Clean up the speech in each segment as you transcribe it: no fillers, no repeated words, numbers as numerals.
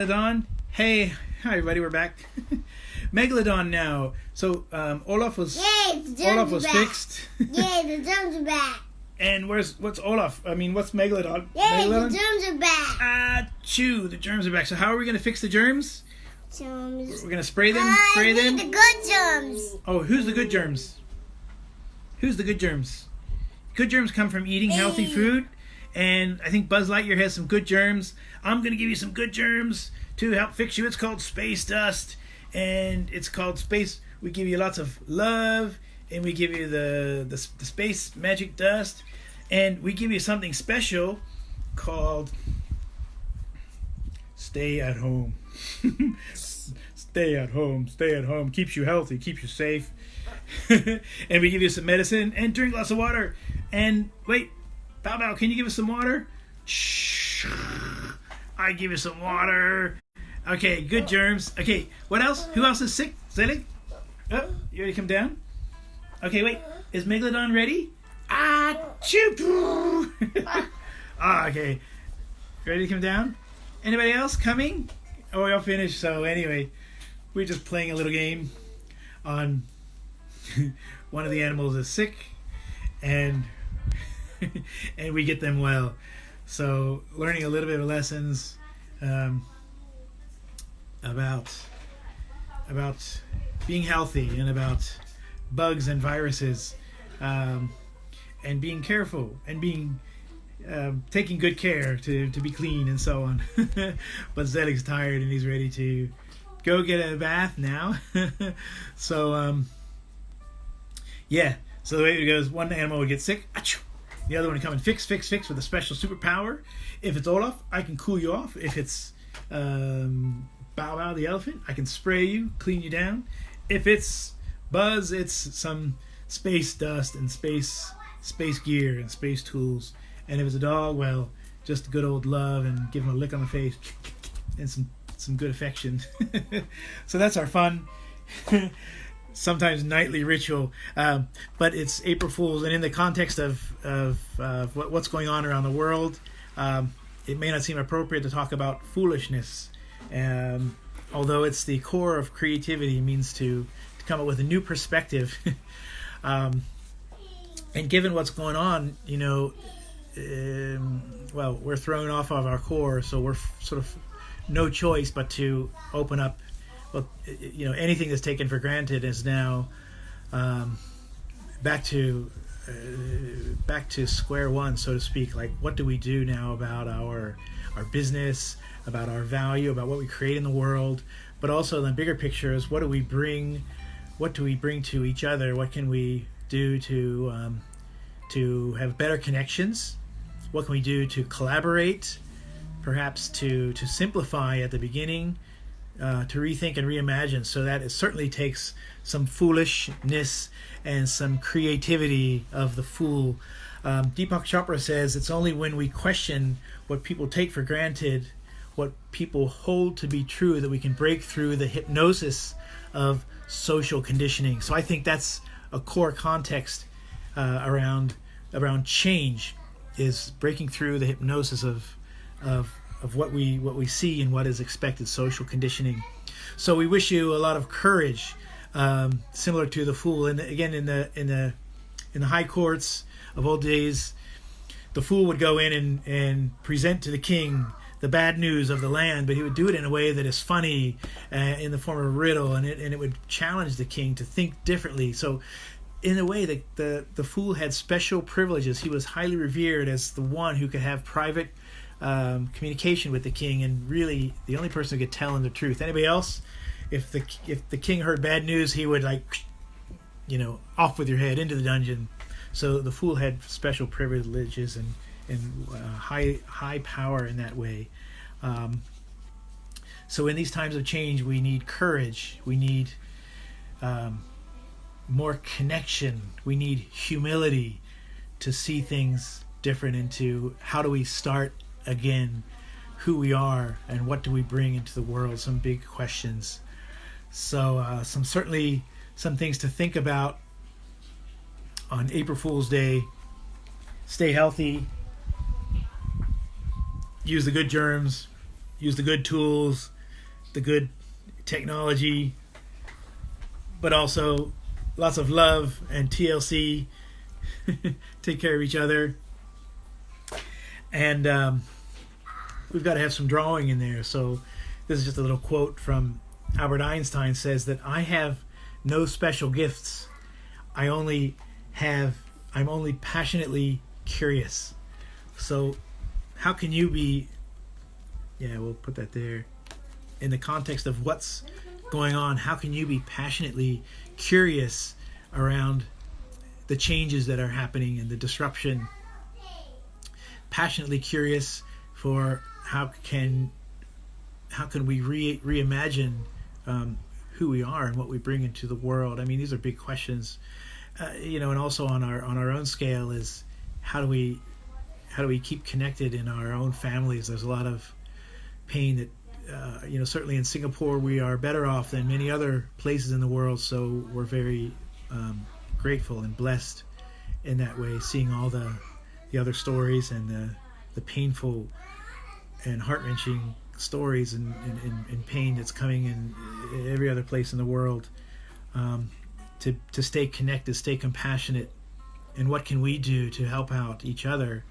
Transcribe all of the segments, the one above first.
Megalodon. Hey, hi everybody, we're back. Megalodon now. So Olaf was Yay, the drums are back. fixed. Yay, the drums are back. And what's Olaf? I mean, what's Megalodon? Yay, Megalodon? the germs are back. Achoo, the germs are back. So how are we gonna fix the germs? Germs. We're gonna spray them. I need the good germs. Oh, who's the good germs? Who's the good germs? Good germs come from eating healthy food. And I think Buzz Lightyear has some good germs. I'm going to give you some good germs to help fix you. It's called space dust. And it's called space. We give you lots of love. And we give you the space magic dust. And we give you something special called stay at home. Stay at home. Stay at home. Keeps you healthy. Keeps you safe. And we give you some medicine. And drink lots of water. And wait. Bow Bow, can you give us some water? Shh. I give you some water. Okay, good germs. Okay, what else? Who else is sick? Zelig? Oh, you ready to come down? Okay, wait. Is Megalodon ready? Achoo! Okay. Ready to come down? Anybody else coming? Oh, we're all finished. So anyway, we're just playing a little game on one of the animals is sick and and we get them well. So learning a little bit of lessons about being healthy and about bugs and viruses, and being careful and being taking good care to be clean and so on. But Zelig's tired and he's ready to go get a bath now. So yeah. So the way it goes, one animal would get sick. Achoo! The other one would come and fix with a special superpower. If it's Olaf, I can cool you off. If it's Bow Bow the elephant, I can spray you, clean you down. If it's Buzz, it's some space dust and space gear and space tools. And if it's a dog, well, just good old love and give him a lick on the face and some good affection. So that's our fun. Sometimes nightly ritual, but it's April Fool's, and in the context of what's going on around the world, it may not seem appropriate to talk about foolishness, although it's the core of creativity. It means to come up with a new perspective, and given what's going on, well, we're thrown off of our core, so we're sort of no choice but to open up. Well, anything that's taken for granted is now back to square one, so to speak. Like, what do we do now about our business, about our value, about what we create in the world, but also the bigger picture is what do we bring to each other? What can we do to have better connections? What can we do to collaborate? Perhaps to simplify at the beginning. To rethink and reimagine, so that it certainly takes some foolishness and some creativity of the fool. Deepak Chopra says it's only when we question what people take for granted, what people hold to be true, that we can break through the hypnosis of social conditioning. So I think that's a core context around change, is breaking through the hypnosis of what we see and what is expected, social conditioning. So we wish you a lot of courage, similar to the fool. And again, in the high courts of old days, the fool would go in and present to the king the bad news of the land, but he would do it in a way that is funny, in the form of a riddle, and it would challenge the king to think differently. So in a way, the fool had special privileges. He was highly revered as the one who could have private communication with the king, and really the only person who could tell him the truth. Anybody else, if the king heard bad news, he would off with your head into the dungeon. So the fool had special privileges and high power in that way. So in these times of change, we need courage. We need more connection. We need humility to see things different, into how do we start again who we are and what do we bring into the world. Some big questions. So some things to think about on April Fool's Day. Stay healthy, use the good germs, use the good tools, the good technology, but also lots of love and TLC. Take care of each other. And we've got to have some drawing in there. So this is just a little quote from Albert Einstein. Says that I have no special gifts. I'm only passionately curious. So how can you be, we'll put that there. In the context of what's going on, how can you be passionately curious around the changes that are happening and the disruption? Passionately curious for how can we reimagine who we are and what we bring into the world. I mean, these are big questions, and also on our own scale is how do we keep connected in our own families? There's a lot of pain that certainly in Singapore we are better off than many other places in the world, so we're very grateful and blessed in that way, seeing all the other stories and the painful and heart-wrenching stories and pain that's coming in every other place in the world. To stay connected, stay compassionate, and what can we do to help out each other?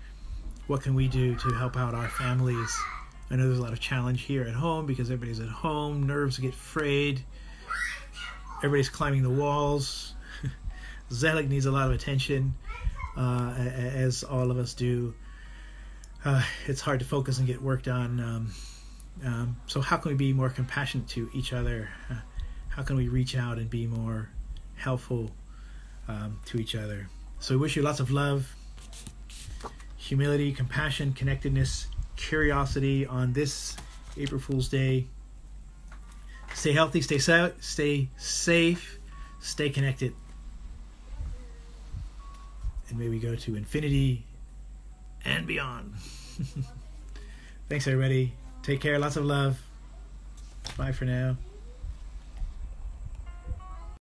What can we do to help out our families? I know there's a lot of challenge here at home because everybody's at home, nerves get frayed, everybody's climbing the walls. Zelig needs a lot of attention, as all of us do. It's hard to focus and get work done. So how can we be more compassionate to each other? How can we reach out and be more helpful to each other? So we wish you lots of love, humility, compassion, connectedness, curiosity on this April Fool's Day. Stay healthy, stay safe, stay connected. And may we go to infinity and beyond. Thanks, everybody. Take care. Lots of love. Bye for now.